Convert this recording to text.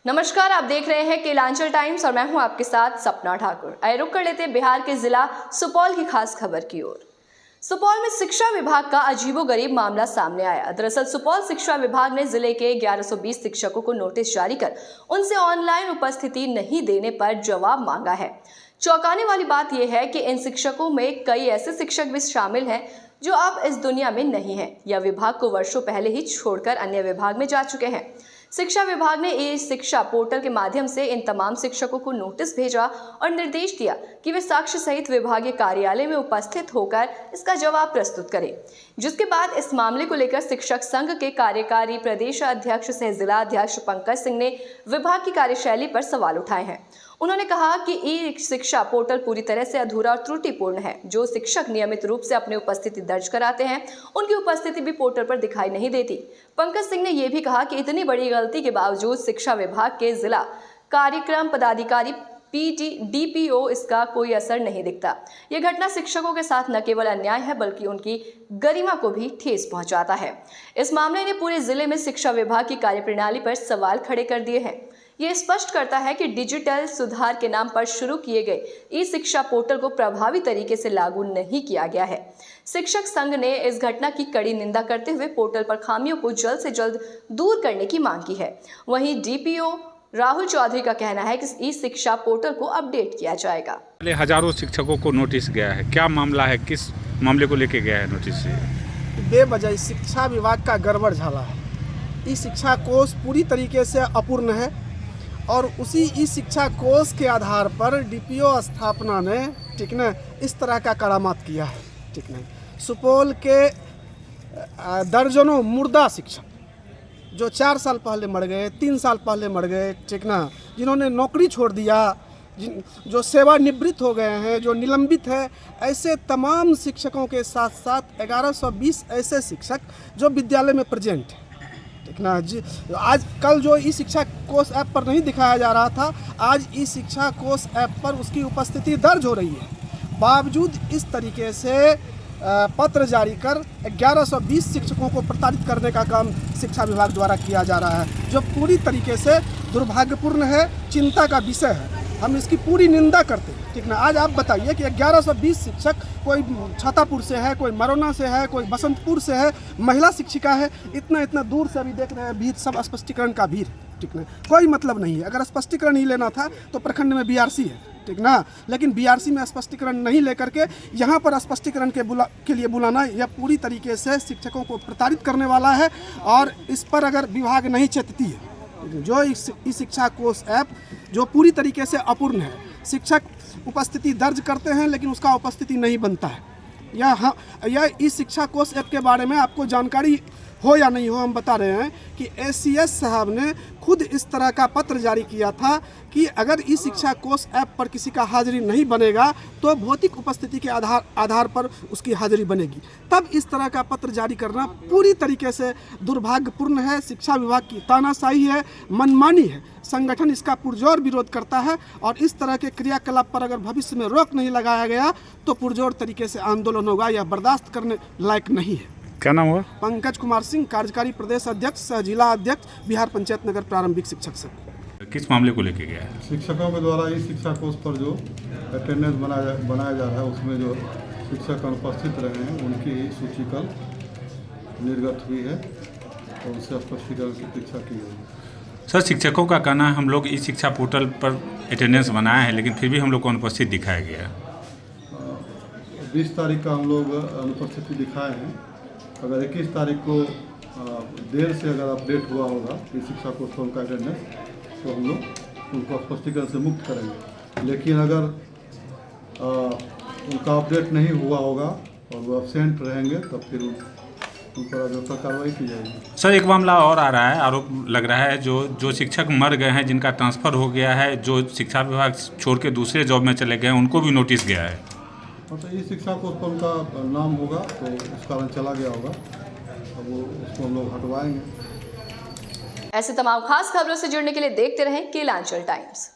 नमस्कार, आप देख रहे हैं केलांचल टाइम्स और मैं हूं आपके साथ सपना ठाकुर। आइए रुक कर लेते हैं बिहार के जिला सुपौल की खास खबर की ओर। सुपौल में शिक्षा विभाग का अजीबोगरीब मामला सामने आया। दरअसल सुपौल शिक्षा विभाग ने जिले के 1120 शिक्षकों को नोटिस जारी कर उनसे ऑनलाइन उपस्थिति नहीं देने पर जवाब मांगा है। चौंकाने वाली बात यह है कि इन शिक्षकों में कई ऐसे शिक्षक भी शामिल हैं जो अब इस दुनिया में नहीं है या विभाग को वर्षों पहले ही छोड़कर अन्य विभाग में जा चुके हैं। शिक्षा विभाग ने ई शिक्षा पोर्टल के माध्यम से इन तमाम शिक्षकों को नोटिस भेजा और निर्देश दिया कि वे साक्ष्य सहित विभागीय कार्यालय में उपस्थित होकर इसका जवाब प्रस्तुत करें। जिसके बाद इस मामले को लेकर शिक्षक संघ के कार्यकारी प्रदेश अध्यक्ष सह जिला अध्यक्ष पंकज सिंह ने विभाग की कार्यशैली पर सवाल उठाए हैं। उन्होंने कहा कि ई शिक्षा पोर्टल पूरी तरह से अधूरा और त्रुटिपूर्ण है। जो शिक्षक नियमित रूप से अपनी उपस्थिति दर्ज कराते हैं उनकी उपस्थिति भी पोर्टल पर दिखाई नहीं देती। पंकज सिंह ने यह भी कहा कि इतनी बड़ी गलती के बावजूद शिक्षा विभाग के जिला कार्यक्रम पदाधिकारी डीपीओ इसका कोई असर नहीं दिखता। यह घटना शिक्षकों के साथ न केवल अन्याय है बल्कि उनकी गरिमा को भी ठेस पहुंचाता है। इस मामले ने पूरे जिले में शिक्षा विभाग की कार्यप्रणाली पर सवाल खड़े कर दिए हैं। ये स्पष्ट करता है कि डिजिटल सुधार के नाम पर शुरू किए गए ई शिक्षा पोर्टल को प्रभावी तरीके से लागू नहीं किया गया है। शिक्षक संघ ने इस घटना की कड़ी निंदा करते हुए पोर्टल पर खामियों को जल्द से जल्द दूर करने की मांग की है। वहीं डीपीओ राहुल चौधरी का कहना है कि ई शिक्षा पोर्टल को अपडेट किया जाएगा। हजारों शिक्षकों को नोटिस गया है, क्या मामला है, किस मामले को लेके गया है नोटिस? बेवजह शिक्षा विभाग का गड़बड़ झाला है। ई शिक्षा कोष पूरी तरीके से अपूर्ण है और उसी ई शिक्षा कोष के आधार पर डीपीओ स्थापना ने ठीक न इस तरह का करामात किया है। ठीक न सुपौल के दर्जनों मुर्दा शिक्षक जो 4 साल पहले मर गए, 3 साल पहले मर गए, ठीक ना, जिन्होंने नौकरी छोड़ दिया, जो सेवानिवृत्त हो गए हैं, जो निलंबित है, ऐसे तमाम शिक्षकों के साथ साथ 1120 ऐसे शिक्षक जो विद्यालय में प्रेजेंट हैं। ठीक ना जी, आज कल जो ई शिक्षा कोष ऐप पर नहीं दिखाया जा रहा था, आज ई शिक्षा कोष ऐप पर उसकी उपस्थिति दर्ज हो रही है। बावजूद इस तरीके से पत्र जारी कर 1120 शिक्षकों को प्रताड़ित करने का काम शिक्षा विभाग द्वारा किया जा रहा है, जो पूरी तरीके से दुर्भाग्यपूर्ण है, चिंता का विषय है। हम इसकी पूरी निंदा करते हैं। ठीक ना, आज आप बताइए कि 1120 शिक्षक, कोई छातापुर से है, कोई मरोना से है, कोई बसंतपुर से है, महिला शिक्षिका है, इतना दूर से अभी देख रहे हैं भीड़, सब स्पष्टीकरण का भीड़। ठीक ना, कोई मतलब नहीं है। अगर स्पष्टीकरण ही लेना था तो प्रखंड में बीआरसी है, ठीक ना, लेकिन बीआरसी में स्पष्टीकरण नहीं लेकर के यहाँ पर स्पष्टीकरण के लिए बुलाना, यह पूरी तरीके से शिक्षकों को प्रताड़ित करने वाला है। और इस पर अगर विभाग नहीं चेतती है, जो ई शिक्षा कोष ऐप जो पूरी तरीके से अपूर्ण है, शिक्षक उपस्थिति दर्ज करते हैं लेकिन उसका उपस्थिति नहीं बनता है। यह ई शिक्षा कोष ऐप के बारे में आपको जानकारी हो या नहीं हो, हम बता रहे हैं कि एसीएस साहब ने खुद इस तरह का पत्र जारी किया था कि अगर ई शिक्षा कोष ऐप पर किसी का हाजिरी नहीं बनेगा तो भौतिक उपस्थिति के आधार पर उसकी हाजिरी बनेगी। तब इस तरह का पत्र जारी करना पूरी तरीके से दुर्भाग्यपूर्ण है। शिक्षा विभाग की तानाशाही है, मनमानी है। संगठन इसका पुरजोर विरोध करता है और इस तरह के क्रियाकलाप पर अगर भविष्य में रोक नहीं लगाया गया तो पुरजोर तरीके से आंदोलन होगा। यह बर्दाश्त करने लायक नहीं है। क्या नाम हुआ? पंकज कुमार सिंह, कार्यकारी प्रदेश अध्यक्ष सह जिला अध्यक्ष, बिहार पंचायत नगर प्रारंभिक शिक्षक संघ। किस मामले को लेके गया है? शिक्षकों के द्वारा इस शिक्षा कोष पर जो अटेंडेंस बनाया जा रहा है उसमें जो शिक्षक अनुपस्थित रहे हैं उनकी ही सूची कल निर्गत हुई है और उससे स्पष्टीकरण की प्रतीक्षा की गई। सर, शिक्षकों का कहना है हम लोग इस शिक्षा पोर्टल पर अटेंडेंस बनाए हैं लेकिन फिर भी हम लोग को अनुपस्थित दिखाया गया। 20 तारीख का हम लोग अनुपस्थिति दिखाए हैं। अगर 21 तारीख को देर से अगर अपडेट हुआ होगा इस शिक्षा कोष पर उनका अटेंडेंस तो हम लोग उनको स्पष्टीकरण से मुक्त करेंगे। लेकिन अगर उनका अपडेट नहीं हुआ होगा और वो एब्सेंट रहेंगे तब फिर उन पर कार्रवाई की जाएगी। सर, एक मामला और आ रहा है, आरोप लग रहा है जो शिक्षक मर गए हैं, जिनका ट्रांसफ़र हो गया है, जो शिक्षा विभाग छोड़ के दूसरे जॉब में चले गए हैं, उनको भी नोटिस गया है। मतलब ये शिक्षा कोष पर उनका नाम होगा तो उस कारण चला गया होगा, अब वो उसको हम लोग हटवाएंगे। ऐसे तमाम खास खबरों से जुड़ने के लिए देखते रहें केलांचल टाइम्स।